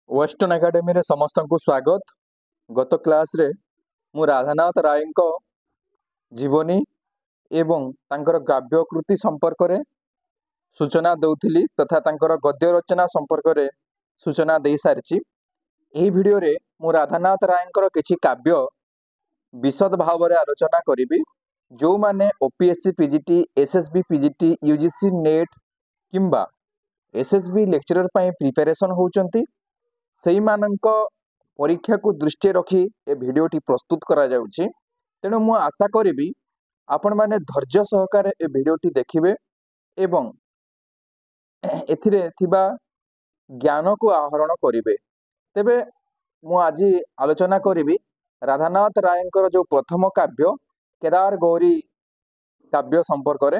Western academy रे समस्त को स्वागत। गत क्लास रे मु राधानाथ राय जीवनी एवं तांकर काव्य कृति संपर्क रे सूचना दउथिली तथा तांकर गद्य रचना संपर्क रे सूचना दे सारिछि। एही वीडियो रे मु राधानाथ राय किछि काव्य विशद भाव रे आलोचना करिबी। जो माने OPSC PGT SSB PGT UGC NET किंबा एसएसबी लेक्चरर पई प्रिपरेशन होउचंती सेई मानक परीक्षा को दृष्टि रखी ए भिडियोटी प्रस्तुत करा जाउची। तेणु मु आशा करिबी आपण माने धैर्य सहकारे ए भिडियोटी देखिबे एवं एथिरे थिबा ज्ञान को आहरण करिबे। तेबे मु आजि आलोचना करिबी राधानाथ रायंकर जो प्रथम काव्य केदार गौरी काव्य संपर्क रे।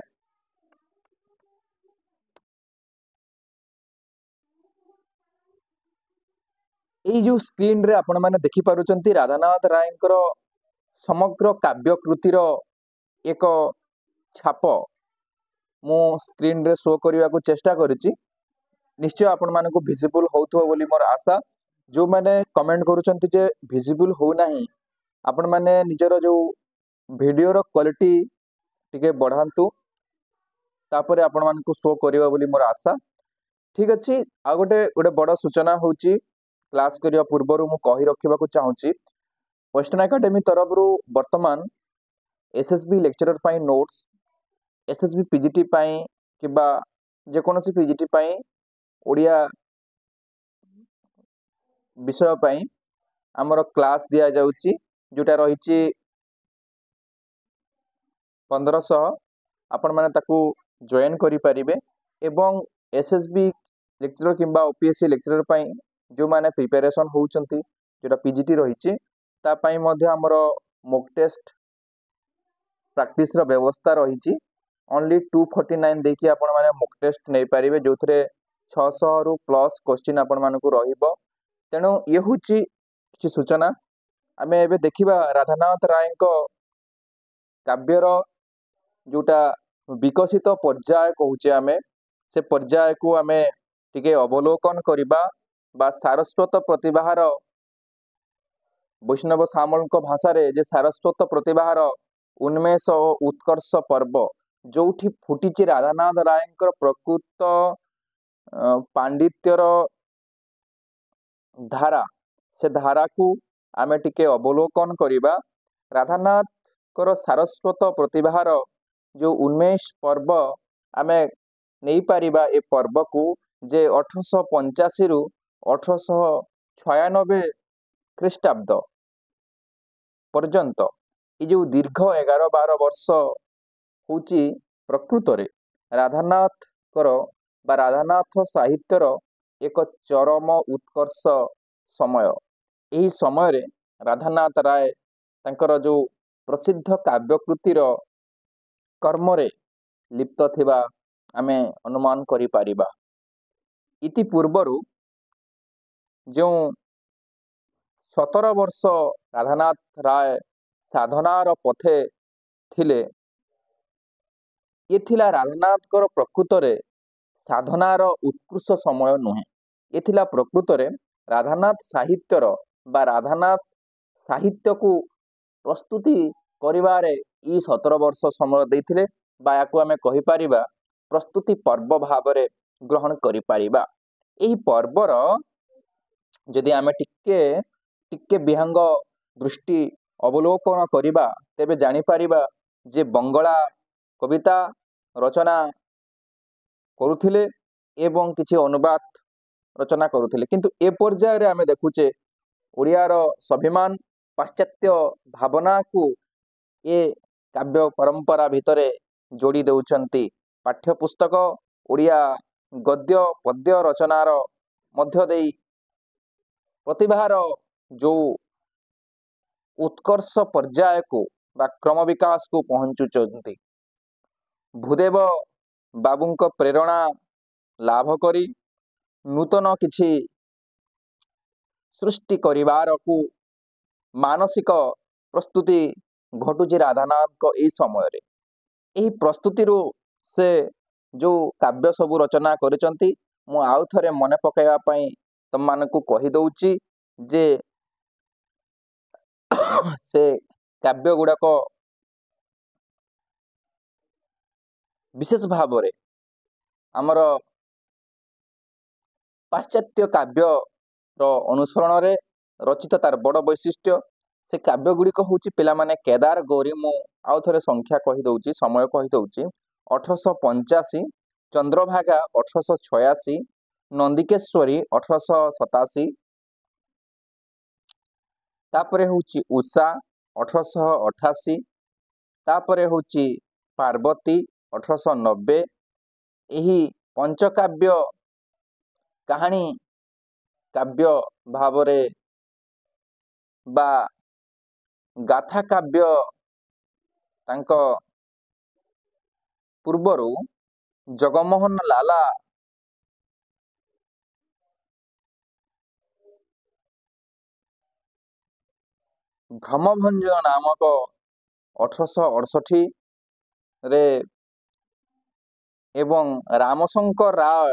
एई जो स्क्रीन रे आपण माने देखि पारुचंती राधानाथ रायंकर समग्र काव्य कृतिर एक छाप मु स्क्रीन रे शो करने को चेष्टा करिछि। निश्चय आपण मानक विजिबल होउथो बोली मोर आशा। जो माने कमेंट करूचंती जे विजिबल हो नाही आपण माने निजर जो वीडियो रो क्वालिटी टिके बढ़ांतु तापरे आपण मानक शो करिवा बोली मोर आशा। ठीक अछि। आ गोटे बड़ सूचना होउची क्लास करिया पूर्व मु कहि रखिबा को चाहूची वेस्टर्न एकेडमी तरफ रु वर्तमान एसएसबी लेक्चरर पाई नोट्स एसएसबी पीजीटी पाई किबा जे कोनोसी पीजीटी पाई ओडिया विषय पाई हमर क्लास दिया जाउची जोटा रहिची 1500 आपण माने ताकू जॉइन करि परिबे एवं एसएसबी लेक्चरर किबा ओपीएससी लेक्चरर पाई जो माने प्रिपरेशन होउचंती जोटा पीजीटी रहिची ता पाई मध्ये हमर मॉक टेस्ट प्रैक्टिस रो व्यवस्था रहिची। ओनली 249 देखि आपण माने मॉक टेस्ट नै परिबे जोथरे 600 रु प्लस क्वेश्चन आपण मानकु रहिबो। तेणु ये होची कि सूचना आमे एबे देखिबा राधानाथ रायंको काव्यर जोटा विकसित पर्याय कहूचे आमे से पर्याय को आमे टिके अवलोकन करिबा बा सारस्वत प्रतिभार वैष्णव सामल भाषा रे जे सारस्वत प्रतिभार उन्मेष और उत्कर्ष पर्व जोठी फुटिची राधानाथ रायंकर प्रकृत पांडित्यर धारा से धारा को आमे टिके अवलोकन करिबा। राधानाथ कर सारस्वत प्रतिभार जो उन्मेष पर्व आमे नहीं पारिबा ए पर्व को जे 1885 रु 1896 ख्रीष्टाब्द पर्यंत ये जो दीर्घ 11-12 वर्ष होची प्रकृत रे राधानाथ कर बा राधानाथ साहित्यर एक चरम उत्कर्ष समय। यही समय रे राधानाथ राय तांकर जो प्रसिद्ध काव्य कृतिर कर्म रे लिप्त थिबा आमे अनुमान करि पारिबा। इति पूर्वरु जो 17 वर्ष राधानाथ राय साधनार पथे थिले ये थिला राधानाथ कर प्रकृत रे साधनार उत्कृष्ट समय नुहे। ये थिला प्रकृत रे राधानाथ साहित्यर बा राधानाथ साहित्य को प्रस्तुति करिवारे ई 17 वर्ष समय देथिले बा याकू आमे कहि पारिबा प्रस्तुति पर्व भाव रे ग्रहण करि पारिबा। एही पर्वर जदि आमे टिके विहंग दृष्टि अवलोकन करिबा तेबे जानि पारिबा जे बंगला कविता रचना करुथिले एवं किछि अनुवाद रचना करुथिले किंतु ए पर्याय रे आमे देखुचे ओडियार स्वाभिमान पाश्चात्य भावना को ए काव्य परंपरा भितरे जोड़ी देउछंती। पाठ्य पुस्तक ओडिया गद्य पद्य रचनार मध्य देई प्रतिभार जो उत्कर्ष पर्याय को बा क्रम विकास को पहुंचुचंती। भूदेव बाबूंक प्रेरणा लाभ करी नूतन किछि सृष्टि करिवार को मानसिक प्रस्तुति घटुची राधानाथ को एई समय रे। एही प्रस्तुति रो से जो काव्य सबु रचना करिसंती मु आउ थरे मने पकाइबा पई ତମମାନଙ୍କୁ କହିଦଉଛି ଯେ ସେ କାବ୍ୟ ଗୁଡ଼ାକ ବିଶେଷ ଭାବରେ ଆମର ପାଶ୍ଚାତ୍ୟ କାବ୍ୟର ଅନୁସରଣରେ ରଚିତ। ତାର ବଡ଼ ବୈଶିଷ୍ଟ୍ୟ ସେ କାବ୍ୟ ଗୁଡ଼ିକ ହେଉଛି ପିଲାମାନେ କେଦାର ଗୌରୀ। ମୁଁ ଆଉ ଥରେ ସଂଖ୍ୟା କହିଦେଉଛି, ସମୟ କହିଦେଉଛି। 1885, ଚନ୍ଦ୍ରଭାଗା 1886, ନନ୍ଦିକେଶ୍ୱରୀ 1887, ତାପରେ ହେଉଛି ଉଷା 1888, ତାପରେ ହେଉଛି ପାର୍ବତୀ 1890। ଏହି ପଞ୍ଚକାବ୍ୟ କାହାଣୀ କାବ୍ୟ ଭାବରେ ବା ଗାଥା କାବ୍ୟ ତାଙ୍କ ପୂର୍ବରୁ ଜଗମୋହନ ଲାଲା ଭ୍ରମଭଞ୍ଜ ନାମକ 1868ରେ ଏବଂ ରାମଶଙ୍କର ରାୟ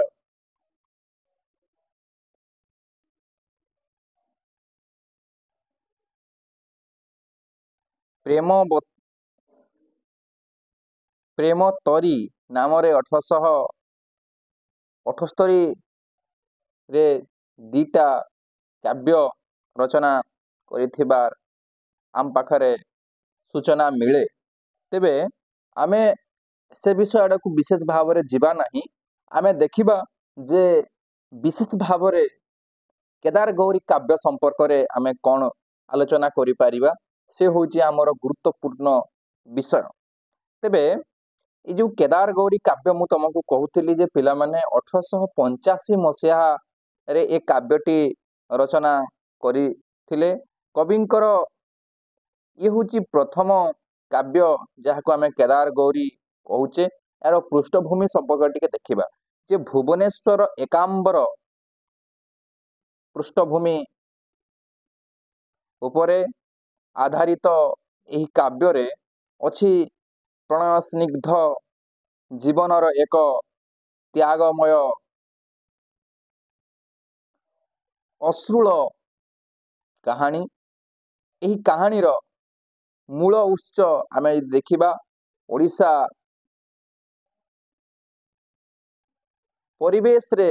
ପ୍ରେମ ତରୀ ନାମରେ 1878ରେ ଦୁଇଟା କାବ୍ୟ ରଚନା କରିଥିବାର ଆମ ପାଖରେ ସୂଚନା ମିଳେ। ତେବେ ଆମେ ସେ ବିଷୟ ଆଡ଼କୁ ବିଶେଷ ଭାବରେ ଯିବା ନାହିଁ। ଆମେ ଦେଖିବା ଯେ ବିଶେଷ ଭାବରେ କେଦାର ଗୌରୀ କାବ୍ୟ ସମ୍ପର୍କରେ ଆମେ କ'ଣ ଆଲୋଚନା କରିପାରିବା, ସେ ହେଉଛି ଆମର ଗୁରୁତ୍ୱପୂର୍ଣ୍ଣ ବିଷୟ। ତେବେ ଏ ଯେଉଁ କେଦାର ଗୌରୀ କାବ୍ୟ ମୁଁ ତୁମକୁ କହୁଥିଲି ଯେ ପିଲାମାନେ 1885 ମସିହାରେ ଏ କାବ୍ୟଟି ରଚନା କରିଥିଲେ। କବିଙ୍କର ଇଏ ହେଉଛି ପ୍ରଥମ କାବ୍ୟ ଯାହାକୁ ଆମେ କେଦାର ଗୌରୀ କହୁଛେ। ଏହାର ପୃଷ୍ଠଭୂମି ସମ୍ପର୍କ ଟିକେ ଦେଖିବା ଯେ ଭୁବନେଶ୍ୱର ଏକାମ୍ବର ପୃଷ୍ଠଭୂମି ଉପରେ ଆଧାରିତ ଏହି କାବ୍ୟରେ ଅଛି ପ୍ରଣୟ ସ୍ନିଗ୍ଧ ଜୀବନର ଏକ ତ୍ୟାଗମୟ ଅଶ୍ରୁଳ କାହାଣୀ। ଏହି କାହାଣୀର ମୂଳ ଉତ୍ସ ଆମେ ଯଦି ଦେଖିବା ଓଡ଼ିଶା ପରିବେଶରେ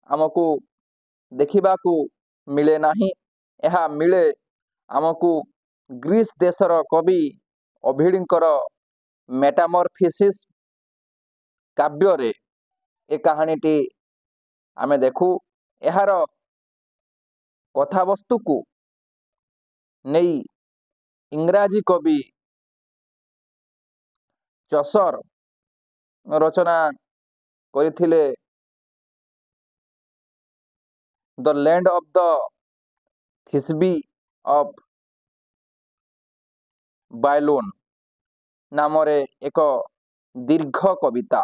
ଆମକୁ ଦେଖିବାକୁ ମିଳେ ନାହିଁ, ଏହା ମିଳେ ଆମକୁ ଗ୍ରୀସ୍ ଦେଶର କବି ଓଭିଡଙ୍କର ମେଟାମରଫିସିସ୍ କାବ୍ୟରେ ଏ କାହାଣୀଟି ଆମେ ଦେଖୁ। ଏହାର କଥାବସ୍ତୁକୁ ନେଇ ଇଂରାଜୀ କବି ଚସର ରଚନା କରିଥିଲେ ଦ ଲ୍ୟାଣ୍ଡ ଅଫ୍ ଦ ଥିସ୍ବି ଅଫ୍ ବାଇଲୋନ୍ ନାମରେ ଏକ ଦୀର୍ଘ କବିତା।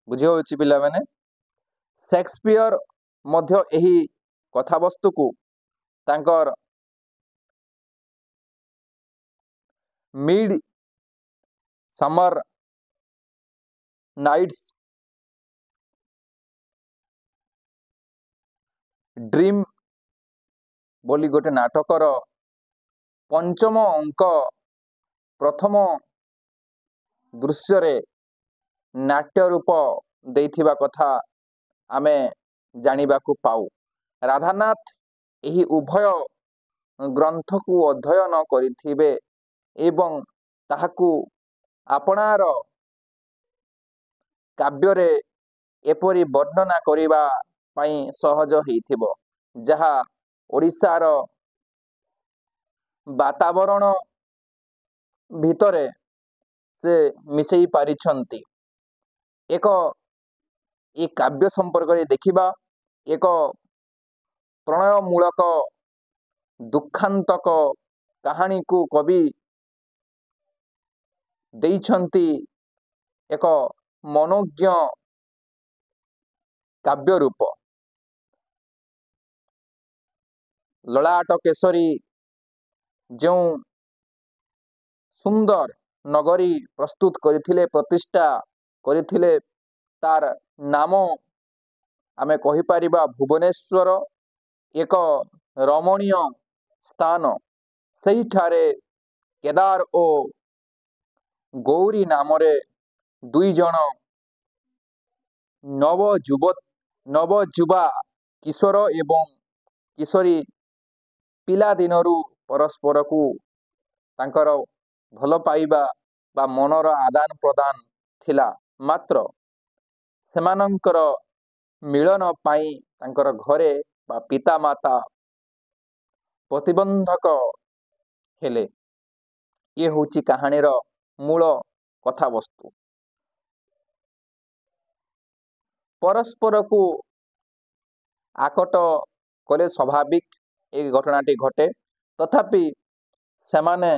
ବୁଝି ହେଉଛି ପିଲାମାନେ? ସେକ୍ସପିୟର ମଧ୍ୟ ଏହି କଥାବସ୍ତୁକୁ ତାଙ୍କର ମିଡ୍ ସମର ନାଇଟ୍ସ ଡ୍ରିମ୍ ବୋଲି ଗୋଟେ ନାଟକର ପଞ୍ଚମ ଅଙ୍କ ପ୍ରଥମ ଦୃଶ୍ୟରେ ନାଟ୍ୟ ରୂପ ଦେଇଥିବା କଥା ଆମେ ଜାଣିବାକୁ ପାଉ। ରାଧାନାଥ ଏହି ଉଭୟ ଗ୍ରନ୍ଥକୁ ଅଧ୍ୟୟନ କରିଥିବେ ଏବଂ ତାହାକୁ ଆପଣାର କାବ୍ୟରେ ଏପରି ବର୍ଣ୍ଣନା କରିବା ପାଇଁ ସହଜ ହେଇଥିବ ଯାହା ଓଡ଼ିଶାର ବାତାବରଣ ଭିତରେ ସେ ମିଶେଇ ପାରିଛନ୍ତି। ଏ କାବ୍ୟ ସମ୍ପର୍କରେ ଦେଖିବା ଏକ ପ୍ରଣୟମୂଳକ ଦୁଃଖାନ୍ତକ କାହାଣୀକୁ କବି ଦେଇଛନ୍ତି ଏକ ମନୋଜ୍ଞ କାବ୍ୟ ରୂପ। ଲଳାଟ କେଶରୀ ଯେଉଁ ସୁନ୍ଦର ନଗରୀ ପ୍ରସ୍ତୁତ କରିଥିଲେ, ପ୍ରତିଷ୍ଠା କରିଥିଲେ, ତାର ନାମ आमे कहि परिबा भुवनेश्वर एक रमणीय स्थान। सेहिठारे केदार ओ गौरी नामरे दुई जन नवजुवा किशोर एवं किशोरी पिला दिनरू परस्पर को तांकर भल पाइबा बा मनर आदान प्रदान थिला। मात्र सेमानंकर मिलन पाई तांकर घरे बा पिता माता प्रतिबंधक हेले। ये होची कहानीर मूल कथा वस्तु। परस्पर को आकट कले स्वाभाविक एक घटनाटी घटे, तथापि सेमाने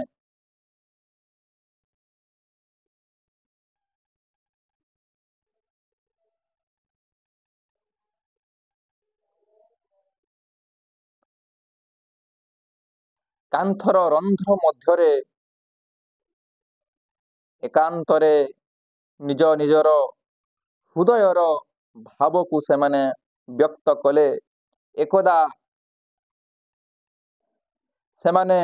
कांथर रंध्र मध्यरे एकांतरे निज निजर हृदयर भाव को सेमाने व्यक्त कले। एकदा सेमाने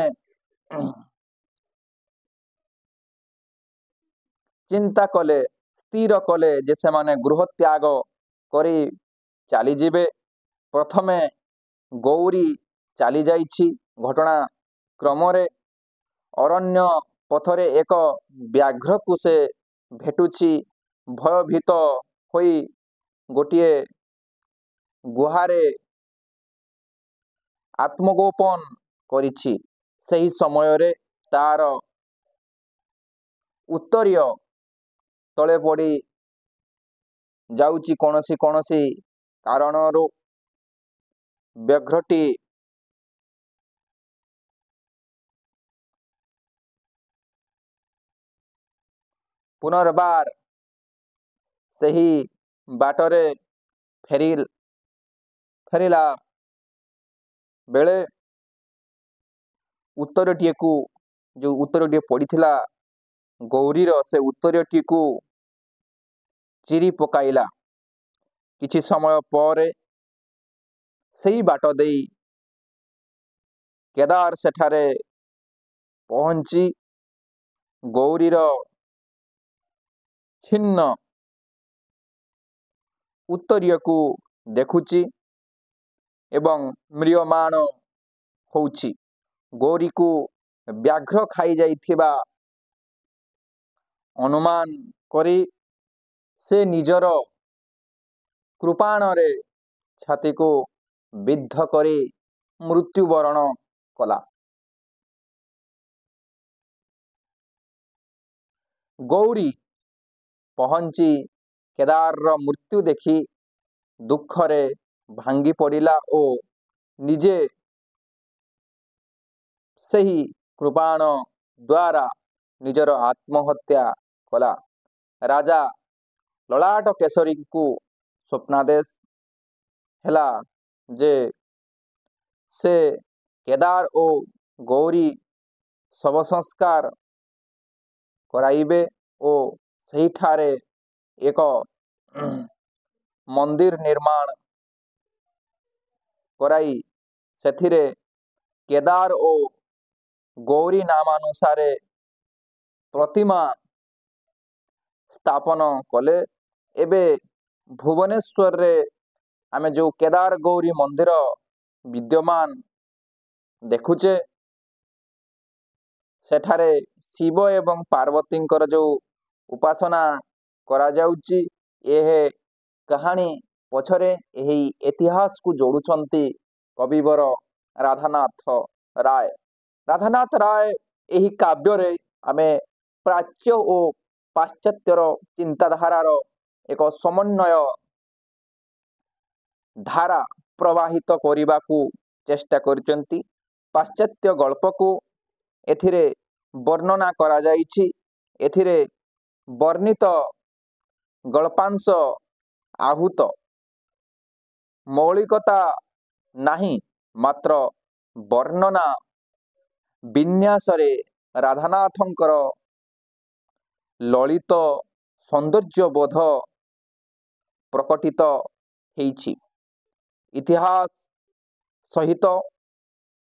चिंता कले, स्थिर कले जे सेमाने गृह त्याग करी चली जिबे। प्रथमे गौरी चली जाइछि घटना क्रमरे। अरण्य पथरे एक व्याघ्र को से भेटुछि। भयभीत होई गोटिए गुहारे आत्मगोपन करिछि। सही समय रे तार उत्तरीय तले पड़ी जाउछि कोनोसी कोनोसी कारणरू। व्याघ्रटी पुनर्बार सही बाटरे फेरिला बेले उत्तरटी को जो उत्तरटी पड़ीथिला गौरीर से उत्तरटी को चिरी पकाइला। किछि समय पर सही बाट देई केदार सेठारे पहुंची गौरीर छिन्न उत्तरीय को देखुची एवं म्रियमाण होउची। गौरी को व्याघ्र खाई जाइथिबा अनुमान करी से निजर कृपाणरे छाती को विद्ध करी मृत्युवरण कला। गौरी पहुंची केदार मृत्यु देखी दुखरे भांगी पड़िला ओ निजे सही कृपाण द्वारा निजर आत्महत्या कला। राजा ललाट केशरी को स्वप्नादेश हेला जे से केदार ओ गौरी शव संस्कार कराइबे ओ सही ठारे एक मंदिर निर्माण कराई सेथिरे केदार ओ गौरी नामानुसारे प्रतिमा स्थापन कले। एबे भुवनेश्वर रे आमे जो केदार गौरी मंदिर विद्यमान देखुचे सेठारे शिव एवं पार्वती जो उपासना करा जाउची। एहे कहानी पछरे एही इतिहास को जोड़ुछंती कविवर राधानाथ राय। राधानाथ राय एही काव्य रे आमे प्राच्य और पाश्चात्यर चिंताधारार एक समन्वय धारा प्रवाहित करने को चेष्टा करचंती। पाश्चात्य गल्प को एथिरे वर्णना करा जाइछि। एथिरे वर्णित गल्पांश आहूत मौलिकता नहीं, मात्र वर्णना विन्यास रे राधानाथंकर ललित सौंदर्य बोध प्रकटित ହେଇଛି। ଇତିହାସ ସହିତ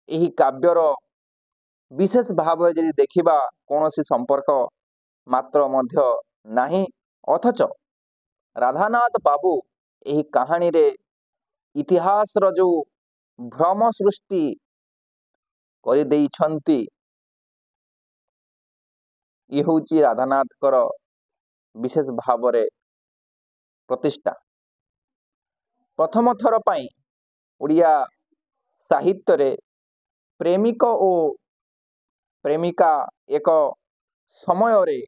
ଏହି କାବ୍ୟର ବିଶେଷ ଭାବରେ ଯଦି ଦେଖିବା କୌଣସି ସମ୍ପର୍କ ମାତ୍ର ମଧ୍ୟ ନାହିଁ। ଅଥଚ ରାଧାନାଥ ବାବୁ ଏହି କାହାଣୀରେ ଇତିହାସର ଯେଉଁ ଭ୍ରମ ସୃଷ୍ଟି କରିଦେଇଛନ୍ତି, ଇଏ ହେଉଛି ରାଧାନାଥଙ୍କର ବିଶେଷ ଭାବରେ ପ୍ରତିଷ୍ଠା। ପ୍ରଥମ ଥର ପାଇଁ ଓଡ଼ିଆ ସାହିତ୍ୟରେ ପ୍ରେମିକ ଓ ପ୍ରେମିକା ଏକ ସମୟରେ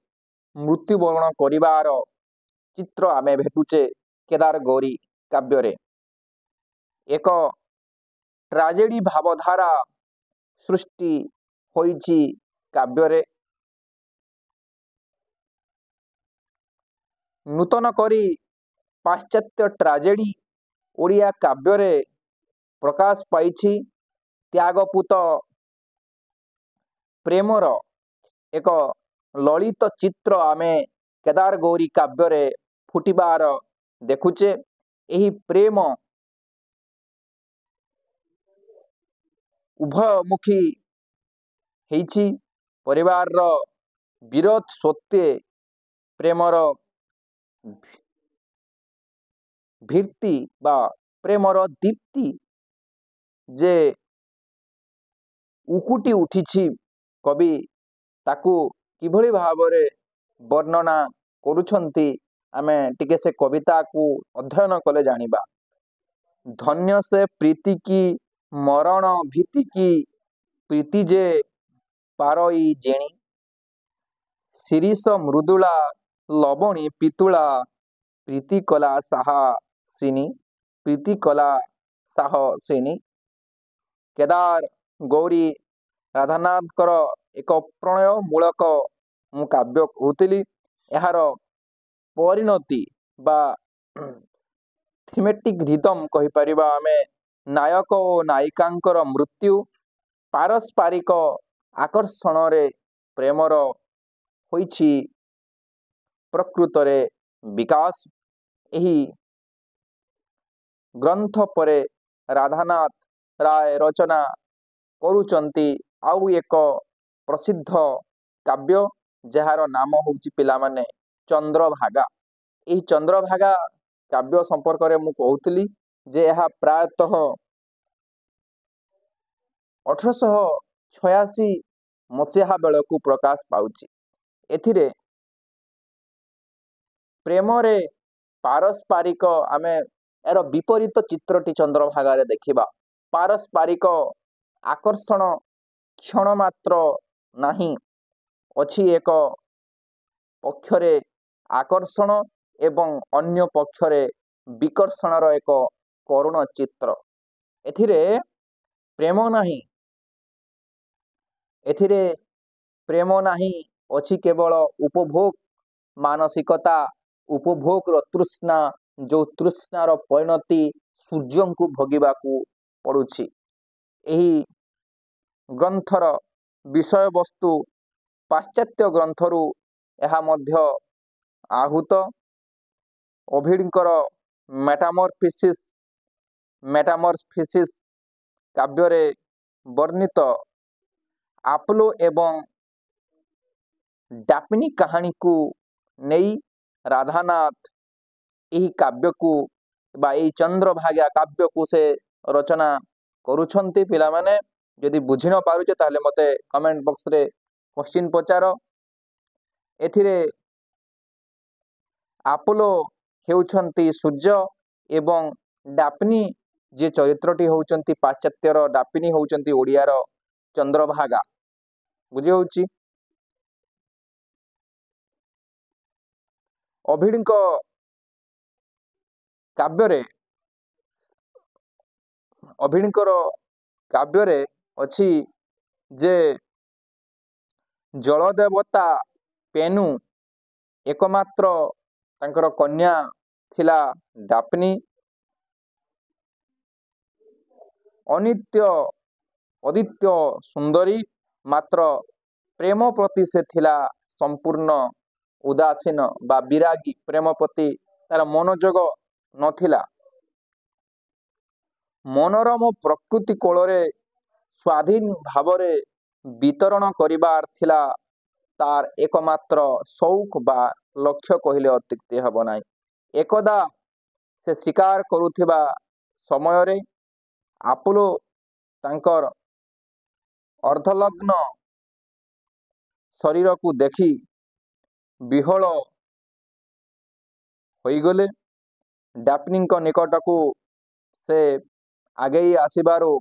ମୃତ୍ୟୁବରଣ କରିବାର ଚିତ୍ର ଆମେ ଭେଟୁଛେ କେଦାର ଗୌରୀ କାବ୍ୟରେ। ଏକ ଟ୍ରାଜେଡି ଭାବଧାରା ସୃଷ୍ଟି ହୋଇଛି କାବ୍ୟରେ। ନୂତନ କରି ପାଶ୍ଚାତ୍ୟ ଟ୍ରାଜେଡି ଓଡ଼ିଆ କାବ୍ୟରେ ପ୍ରକାଶ ପାଇଛି। ତ୍ୟାଗପୂତ ପ୍ରେମର ଏକ ଲଳିତ ଚିତ୍ର ଆମେ କେଦାର ଗୌରୀ କାବ୍ୟରେ ଫୁଟିବାର ଦେଖୁଛେ। ଏହି ପ୍ରେମ ଉଭୟମୁଖୀ ହେଇଛି। ପରିବାରର ବିରୋଧ ସତ୍ତ୍ୱେ ପ୍ରେମର ଭିତ୍ତି ବା ପ୍ରେମର ଦୀପ୍ତି ଯେ ଉକୁଟି ଉଠିଛି, କବି ତାକୁ କିଭଳି ଭାବରେ ବର୍ଣ୍ଣନା କରୁଛନ୍ତି ଆମେ ଟିକେ ସେ କବିତାକୁ ଅଧ୍ୟୟନ କଲେ ଜାଣିବା। ଧନ୍ୟ ସେ ପ୍ରୀତି କି ମରଣ ଭୀତି କି, ପ୍ରୀତି ଯେ ପାରଇ ଜେଣି, ଶିରୀଷ ମୃଦୁଳା ଲବଣୀ ପିତୁଳା, ପ୍ରୀତି କଲା ସାହସିନୀ, ପ୍ରୀତି କଲା ସାହସିନୀ। କେଦାର ଗୌରୀ ରାଧାନାଥଙ୍କର ଏକ ପ୍ରଣୟ ମୂଳକ ମୁଁ କାବ୍ୟ କହୁଥିଲି। ଏହାର ପରିଣତି ବା ଥିମେଟିକ୍ ରିଦମ୍ କହିପାରିବା ଆମେ। ନାୟକ ଓ ନାୟିକାଙ୍କର ମୃତ୍ୟୁ, ପାରସ୍ପରିକ ଆକର୍ଷଣରେ ପ୍ରେମର ହୋଇଛି ପ୍ରକୃତରେ ବିକାଶ। ଏହି ଗ୍ରନ୍ଥ ପରେ ରାଧାନାଥ ରାୟ ରଚନା କରୁଛନ୍ତି ଆଉ ଏକ ପ୍ରସିଦ୍ଧ କାବ୍ୟ, ଯାହାର ନାମ ହେଉଛି ପିଲାମାନେ ଚନ୍ଦ୍ରଭାଗା। ଏହି ଚନ୍ଦ୍ରଭାଗା କାବ୍ୟ ସମ୍ପର୍କରେ ମୁଁ କହୁଥିଲି ଯେ ଏହା ପ୍ରାୟତଃ 1886 ମସିହା ବେଳକୁ ପ୍ରକାଶ ପାଉଛି। ଏଥିରେ ପ୍ରେମରେ ପାରସ୍ପରିକ ଆମେ ଏହାର ବିପରୀତ ଚିତ୍ରଟି ଚନ୍ଦ୍ରଭାଗାରେ ଦେଖିବା। ପାରସ୍ପରିକ ଆକର୍ଷଣ କ୍ଷଣ ମାତ୍ର ନାହିଁ, ଅଛି ଏକ ପକ୍ଷରେ ଆକର୍ଷଣ ଏବଂ ଅନ୍ୟ ପକ୍ଷରେ ବିକର୍ଷଣର ଏକ କରୁଣ ଚିତ୍ର। ଏଥିରେ ପ୍ରେମ ନାହିଁ, ଏଥିରେ ପ୍ରେମ ନାହିଁ, ଅଛି କେବଳ ଉପଭୋଗ ମାନସିକତା, ଉପଭୋଗର ତୃଷ୍ଣା, ଯେଉଁ ତୃଷ୍ଣାର ପରିଣତି ସୂର୍ଯ୍ୟଙ୍କୁ ଭୋଗିବାକୁ ପଡ଼ୁଛି। ଏହି ଗ୍ରନ୍ଥର ବିଷୟବସ୍ତୁ ପାଶ୍ଚାତ୍ୟ ଗ୍ରନ୍ଥରୁ ଏହା ମଧ୍ୟ ଆହୁତ। ଓଭିଡଙ୍କର ମେଟାମରଫିସିସ୍ କାବ୍ୟରେ ବର୍ଣ୍ଣିତ ଆପୋଲୋ ଏବଂ ଡାଫ୍ନି କାହାଣୀକୁ ନେଇ ରାଧାନାଥ ଏହି କାବ୍ୟକୁ ବା ଏହି ଚନ୍ଦ୍ରଭାଗା କାବ୍ୟକୁ ସେ ରଚନା କରୁଛନ୍ତି। ପିଲାମାନେ ଯଦି ବୁଝି ନ ପାରୁଛ ତାହେଲେ ମୋତେ କମେଣ୍ଟ ବକ୍ସରେ କ୍ୱେଶ୍ଚିନ୍ ପଚାର। ଏଥିରେ ଆପୋଲୋ ହେଉଛନ୍ତି ସୂର୍ଯ୍ୟ ଏବଂ ଡାଫ୍ନି ଯେ ଚରିତ୍ରଟି ହେଉଛନ୍ତି ପାଶ୍ଚାତ୍ୟର, ଡାଫ୍ନି ହେଉଛନ୍ତି ଓଡ଼ିଆର ଚନ୍ଦ୍ରଭାଗା। ବୁଝି ହେଉଛି। ଓଭିଡଙ୍କ କାବ୍ୟରେ ଅଛି ଯେ ଜଳଦେବତା ପେନୁ ଏକମାତ୍ର ତାଙ୍କର କନ୍ୟା ଥିଲା ଡାଫ୍ନି। ଅଦିତ୍ୟ ସୁନ୍ଦରୀ, ମାତ୍ର ପ୍ରେମ ପ୍ରତି ସେ ଥିଲା ସମ୍ପୂର୍ଣ୍ଣ ଉଦାସୀନ ବା ବିରାଗୀ। ପ୍ରେମ ପ୍ରତି ତାର ମନୋଯୋଗ ନଥିଲା। मनोरम प्रकृति कोଳରେ स्वाधीन भावरे वितरण करिबार थिला तार एकमात्र शौक बा लक्ष्य कहिले अत्युक्ति ହେବ ନାହିଁ। एकदा से शिकार करुथिबा समयरे आपोलो तांकर अर्धलग्न शरीर को देखि विहल होइगले। डाफनी निकट को से आगे आसबारू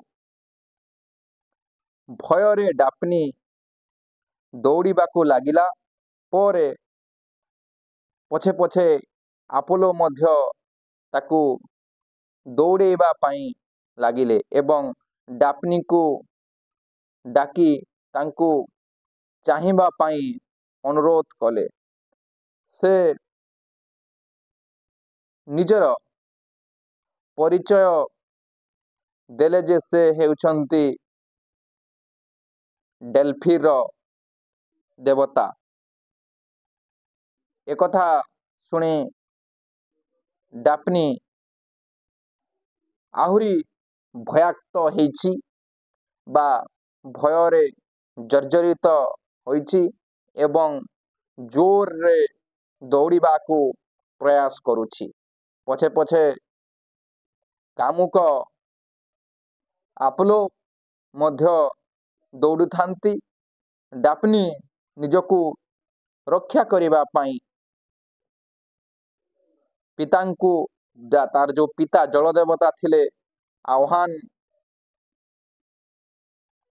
भୟରେ डाफनी दौड़ाकू लगिला। परे पछे पछे आपोलो मध्य ताकू दौड़ेबा पाई लागिले एवं डाफनी को डाकी तांकू चाहिबा पाई अनुरोध कले। से निजर परिचय देले जे से हेउछंती डेल्फीर देवता। एकथा शुणी डाफनी आहुरी भयाक्त होइछि बा भୟରେ जर्जरित होइछि एवं जोर रे दौड़ाकू प्रयास करुछि। पछे पछे कामुक आपोलो मध्य दौड़ुथांती। डाफनी निजकू रक्षा करिबा पाई पितांकू तार जो पिता जलदेवता थिले आह्वान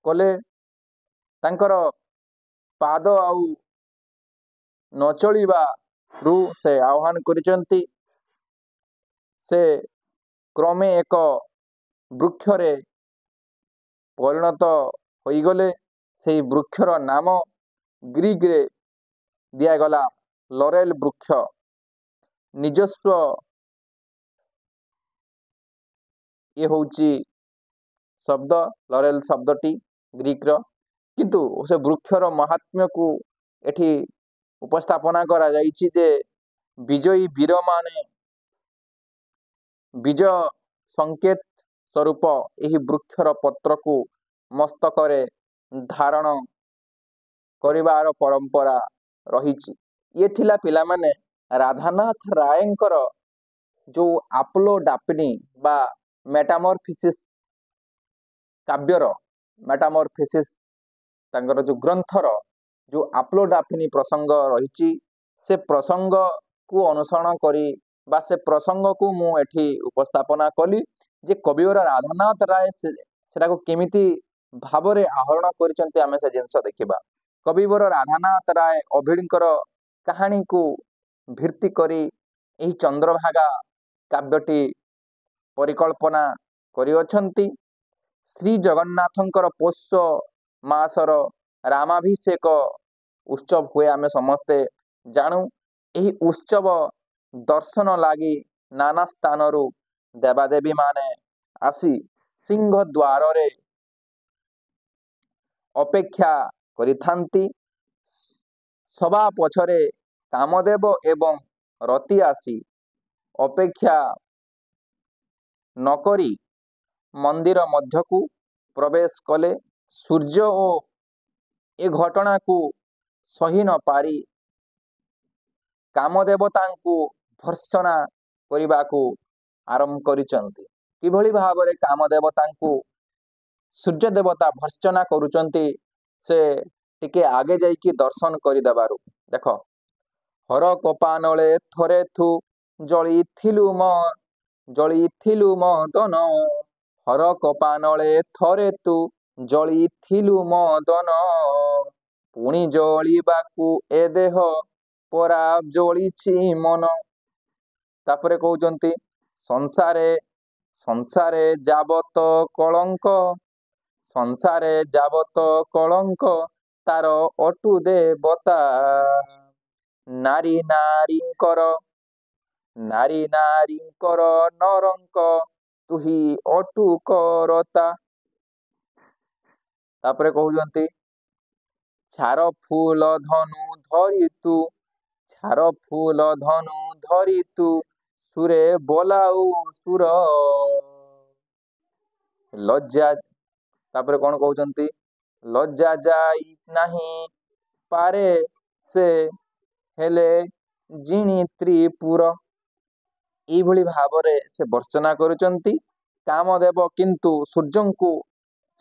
कले। तांकर पाद आउ नचलिबा रु से आह्वान करिसंती। से क्रमे एक वृक्षरे परिणत होइगले। से वृक्षर नाम ग्रीक रे दियागला लरेल वृक्ष। निजस्व ये होउची शब्द लरेल शब्दटी ग्रीक रो, किंतु से वृक्षर महात्म्य को एठी उपस्थापना करा जाइछि जे विजयी वीर माने विजय संकेत स्वरूप यही वृक्षर पत्र को मस्तकरे धारण करिवार परंपरा रहिछि। ये थिला पिला माने राधानाथ रायंकर जो आपोलो डाफनी बा मेटामॉर्फोसिस काव्यर मेटामॉर्फोसिस तांकर जो ग्रंथर जो आपोलो डाफनी प्रसंग रहिछि से प्रसंग को अनुसरण करी बा से प्रसंग को मु एठी उपस्थापना कली जे कविवर राधानाथ राय सेटा को केमिति भावरे आहरण करिसंते। आमे से जिंस देखिबा कविवर राधानाथ राय अभिड़ीकर कहानी को भित्ति करी एही चंद्रभागा काव्यटी परिकल्पना करिअछंती। श्री जगन्नाथंकर पोष्य मासर रामाभिषेक उत्सव हुए आमे समस्ते जानू। एही उत्सव दर्शन लागी नाना स्थानरू देवादेवी माने आसी सिंह द्वार रे अपेक्षा करिथांती। सभा पछरे कामदेव एवं रति आसी अपेक्षा नकरी मंदिर मध्यकू प्रवेश कले। सूर्य ओ ए घटना को सही न पारी कामदेवतांकू भर्त्सना करिबाकू आरंभ करिसंती। किभଳି भावरे कामदेवतांकू सूर्य देवता भर्त्सना करुचंती से टिके आगे जाइकी दर्शन करि देबारु देख। हर कपानले थरे थु जळिथिलु मदन। हर कपानले थरे तु जळिथिलु मदन। पुणी जळिबाकू ए देह परा जळिछि मन। तापरे कहउचंती संसारे संसारे जाबत कलंक। संसारे जाबत कलंक तार अटु देवता। नारी नारींकर नारी नारींकर नरंक तुही अटु करता। तापरे कहउचंती छार फूल धनु धरि तू छार फूल धनु धरि तू सुरे बोलाऊ सुर। ଲଜ୍ଜା ତାପରେ କ'ଣ କହୁଛନ୍ତି, ଲଜ୍ଜା ଯାଇ ନାହିଁ ପାରେ ସେ ହେଲେ ଜିଣି ତ୍ରିପୁର। ଏଇଭଳି ଭାବରେ ସେ ବର୍ଣ୍ଣନା କରୁଛନ୍ତି। କାମଦେବ କିନ୍ତୁ ସୂର୍ଯ୍ୟଙ୍କୁ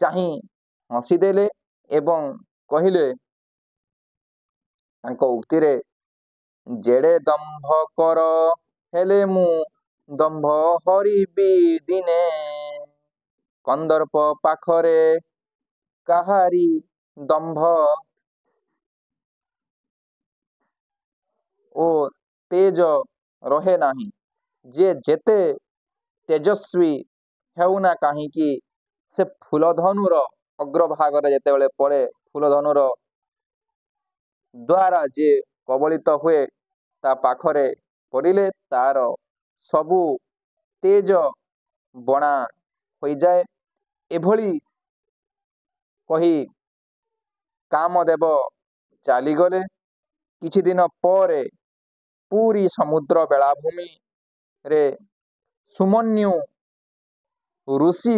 ଚାହିଁ ହସିଦେଲେ ଏବଂ କହିଲେ, ତାଙ୍କ ଉକ୍ତିରେ, ଯେଡ଼େ ଦମ୍ଭ କର ହେଲେ ମୁଁ ଦମ୍ଭ ହରିବି ଦିନେ, କନ୍ଦର୍ପ ପାଖରେ କାହାରି ଦମ୍ଭ ଓ ତେଜ ରହେ ନାହିଁ। ଯେ ଯେତେ ତେଜସ୍ୱୀ ହେଉନା କାହିଁକି, ସେ ଫୁଲଧନୁର ଅଗ୍ରଭାଗରେ ଯେତେବେଳେ ପଡ଼େ, ଫୁଲଧନୁର ଦ୍ୱାରା ଯିଏ କବଳିତ ହୁଏ, ତା ପାଖରେ ପଡ଼ିଲେ ତାର ସବୁ ତେଜ ବଣା ହୋଇଯାଏ। ଏଭଳି କହି କାମଦେବ ଚାଲିଗଲେ। କିଛି ଦିନ ପରେ ପୁରୀ ସମୁଦ୍ର ବେଳାଭୂମିରେ ସୁମନ୍ୟୁ ଋଷି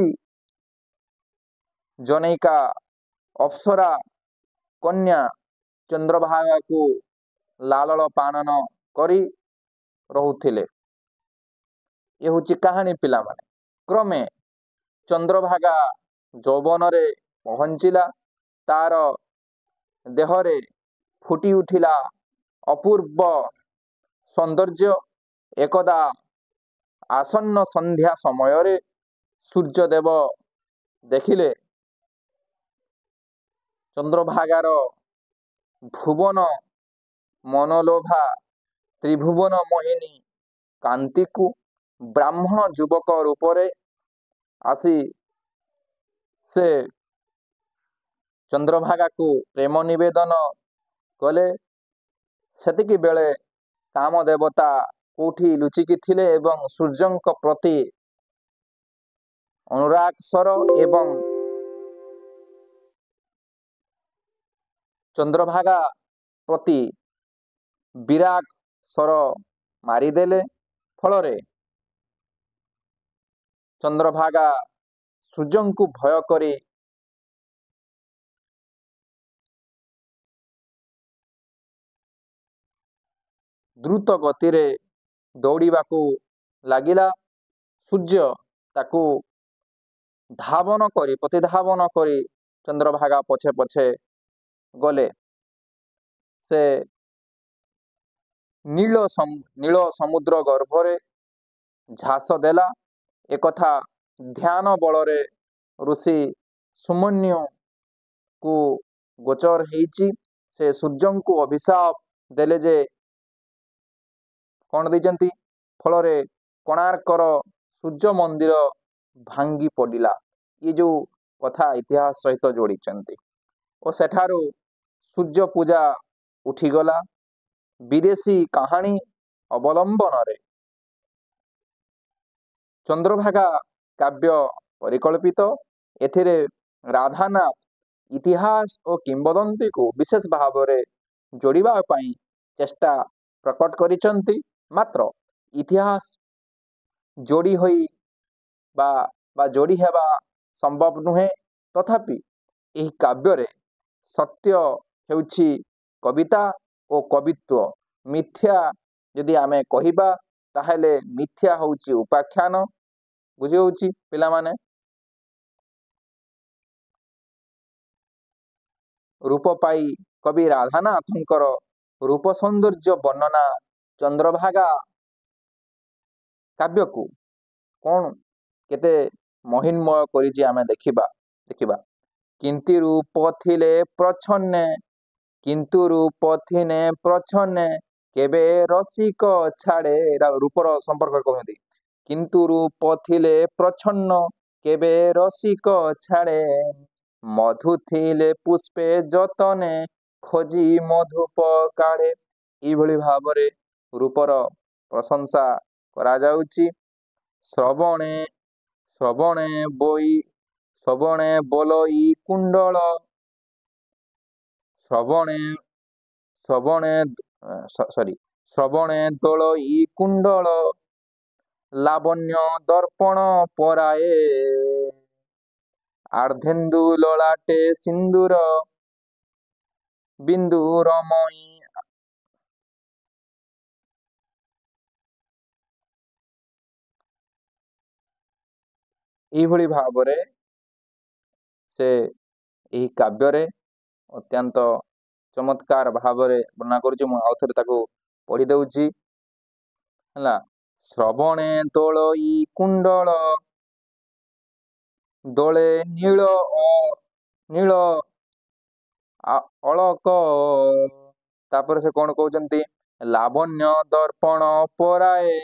ଜନୈକା ଅପ୍ସରା କନ୍ୟା ଚନ୍ଦ୍ରଭାଗାକୁ ଲାଳନ ପାଳନ କରି ରହୁଥିଲେ। ଏ ହେଉଛି କାହାଣୀ ପିଲାମାନେ। କ୍ରମେ ଚନ୍ଦ୍ରଭାଗା ଯୌବନରେ ପହଞ୍ଚିଲା। ତାର ଦେହରେ ଫୁଟି ଉଠିଲା ଅପୂର୍ବ ସୌନ୍ଦର୍ଯ୍ୟ। ଏକଦା ଆସନ୍ନ ସନ୍ଧ୍ୟା ସମୟରେ ସୂର୍ଯ୍ୟଦେବ ଦେଖିଲେ ଚନ୍ଦ୍ରଭାଗାର ଭୁବନ ମନଲୋଭା ତ୍ରିଭୁବନ ମୋହିନୀ କାନ୍ତିକୁ। ବ୍ରାହ୍ମଣ ଯୁବକ ରୂପରେ ଆସି ସେ ଚନ୍ଦ୍ରଭାଗାକୁ ପ୍ରେମ ନିବେଦନ କଲେ। ସେତିକି ବେଳେ କାମଦେବତା କୋଉଠି ଲୁଚିକି ଥିଲେ ଏବଂ ସୂର୍ଯ୍ୟଙ୍କ ପ୍ରତି ଅନୁରାଗସର ଏବଂ ଚନ୍ଦ୍ରଭାଗା ପ୍ରତି ବିରାଗ ସ୍ୱର ମାରିଦେଲେ। ଫଳରେ ଚନ୍ଦ୍ରଭାଗା ସୂର୍ଯ୍ୟଙ୍କୁ ଭୟ କରି ଦ୍ରୁତ ଗତିରେ ଦୌଡ଼ିବାକୁ ଲାଗିଲା। ସୂର୍ଯ୍ୟ ତାକୁ ପ୍ରତିଧାବନ କରି ଚନ୍ଦ୍ରଭାଗା ପଛେ ପଛେ ଗଲେ। ସେ ନୀଳ ସମୁଦ୍ର ଗର୍ଭରେ ଝାସ ଦେଲା। ଏକଥା ଧ୍ୟାନ ବଳରେ ଋଷି ସୁମନ୍ୟୁକୁ ଗୋଚର ହେଇଛି। ସେ ସୂର୍ଯ୍ୟଙ୍କୁ ଅଭିଶାପ ଦେଲେ ଯେ କ'ଣ ଦେଇଛନ୍ତି, ଫଳରେ କୋଣାର୍କର ସୂର୍ଯ୍ୟ ମନ୍ଦିର ଭାଙ୍ଗି ପଡ଼ିଲା। ଏ ଯେଉଁ କଥା ଇତିହାସ ସହିତ ଯୋଡ଼ିଛନ୍ତି ଓ ସେଠାରୁ ସୂର୍ଯ୍ୟ ପୂଜା ଉଠିଗଲା। ବିଦେଶୀ କାହାଣୀ ଅବଲମ୍ବନରେ ଚନ୍ଦ୍ରଭାଗା କାବ୍ୟ ପରିକଳ୍ପିତ। ଏଥିରେ ରାଧାନାଥ ଇତିହାସ ଓ କିମ୍ବଦନ୍ତୀକୁ ବିଶେଷ ଭାବରେ ଯୋଡ଼ିବା ପାଇଁ ଚେଷ୍ଟା ପ୍ରକଟ କରିଛନ୍ତି। ମାତ୍ର ଇତିହାସ ଯୋଡ଼ି ହୋଇ ବା ଯୋଡ଼ି ହେବା ସମ୍ଭବ ନୁହେଁ। ତଥାପି ଏହି କାବ୍ୟରେ ସତ୍ୟ ହେଉଛି କବିତା ଓ କବିତ୍ୱ। ମିଥ୍ୟା ଯଦି ଆମେ କହିବା ତାହେଲେ ମିଥ୍ୟା ହେଉଛି ଉପାଖ୍ୟାନ। ବୁଝି ହେଉଛି ପିଲାମାନେ। ରୂପ ପାଇ କବି ରାଧାନାଥଙ୍କର ରୂପ ସୌନ୍ଦର୍ଯ୍ୟ ବର୍ଣ୍ଣନା ଚନ୍ଦ୍ରଭାଗା କାବ୍ୟକୁ କ'ଣ କେତେ ମହିନ୍ମୟ କରିଛି ଆମେ ଦେଖିବା। କିନ୍ତୁ ରୂପ ଥିଲେ ପ୍ରଚ୍ଛନ୍ନେ କେବେ ରସିକ ଛାଡ଼େ। ରୂପର ସମ୍ପର୍କ କହନ୍ତି। କିନ୍ତୁ ରୂପ ଥିଲେ ପ୍ରଚ୍ଛନ୍ନ କେବେ ରସିକ ଛାଡ଼େ, ମଧୁ ଥିଲେ ପୁଷ୍ପେ ଯତନେ ଖୋଜି ମଧୁପ କାଢ଼େ। ଏଇଭଳି ଭାବରେ ରୂପର ପ୍ରଶଂସା କରାଯାଉଛି। ଶ୍ରବଣେ ବୋଲଇ କୁଣ୍ଡଳ ଶ୍ରବଣେ ଦୋଳଇ କୁଣ୍ଡଳ ଲାବଣ୍ୟ ଦର୍ପଣ ପରାଏ। ଆର୍ଦ୍ଧେନ୍ଦୁ ଲଳାଟେ ସିନ୍ଦୁର ବିନ୍ଦୁ ରମଣୀ। ଏଇଭଳି ଭାବରେ ସେ ଏହି କାବ୍ୟରେ ଅତ୍ୟନ୍ତ ଚମତ୍କାର ଭାବରେ ବର୍ଣ୍ଣନା କରୁଛି। ମୁଁ ଆଉ ଥରେ ତାକୁ ପଢ଼ି ଦେଉଛି ହେଲା। ଶ୍ରବଣେ ଦୋଳଇ କୁଣ୍ଡଳ ଦୋଳେ ନୀଳ ଅଳକ। ତାପରେ ସେ କଣ କହୁଛନ୍ତି, ଲାବଣ୍ୟ ଦର୍ପଣ ପରାଏ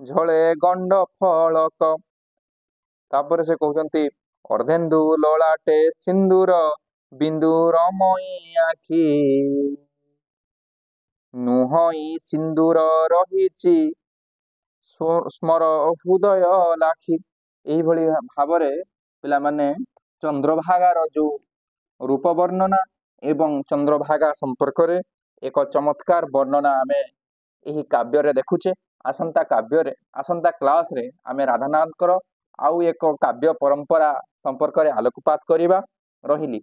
ଝଳେ ଗଣ୍ଡ ଫଳକ। ତାପରେ ସେ କହୁଛନ୍ତି, ଅର୍ଦ୍ଧେନ୍ଦୁ ଲଳାଟେ ସିନ୍ଦୁର ବିନ୍ଦୁ ରମଣୀ ଆଖି ନୁହଁଇ ସିନ୍ଦୁର ରହିଛି ସ୍ମର ହୃଦୟ ଲାଖି। ଏଇଭଳି ଭାବରେ ପିଲାମାନେ ଚନ୍ଦ୍ରଭାଗାର ଯୋଉ ରୂପ ବର୍ଣ୍ଣନା ଏବଂ ଚନ୍ଦ୍ରଭାଗା ସମ୍ପର୍କରେ ଏକ ଚମତ୍କାର ବର୍ଣ୍ଣନା ଆମେ ଏହି କାବ୍ୟରେ ଦେଖୁଛେ। ଆସନ୍ତା କ୍ଲାସରେ ଆମେ ରାଧାନାଥଙ୍କର ଆଉ ଏକ କାବ୍ୟ ପରମ୍ପରା ସମ୍ପର୍କରେ ଆଲୋକପାତ କରିବା। ରହିଲି।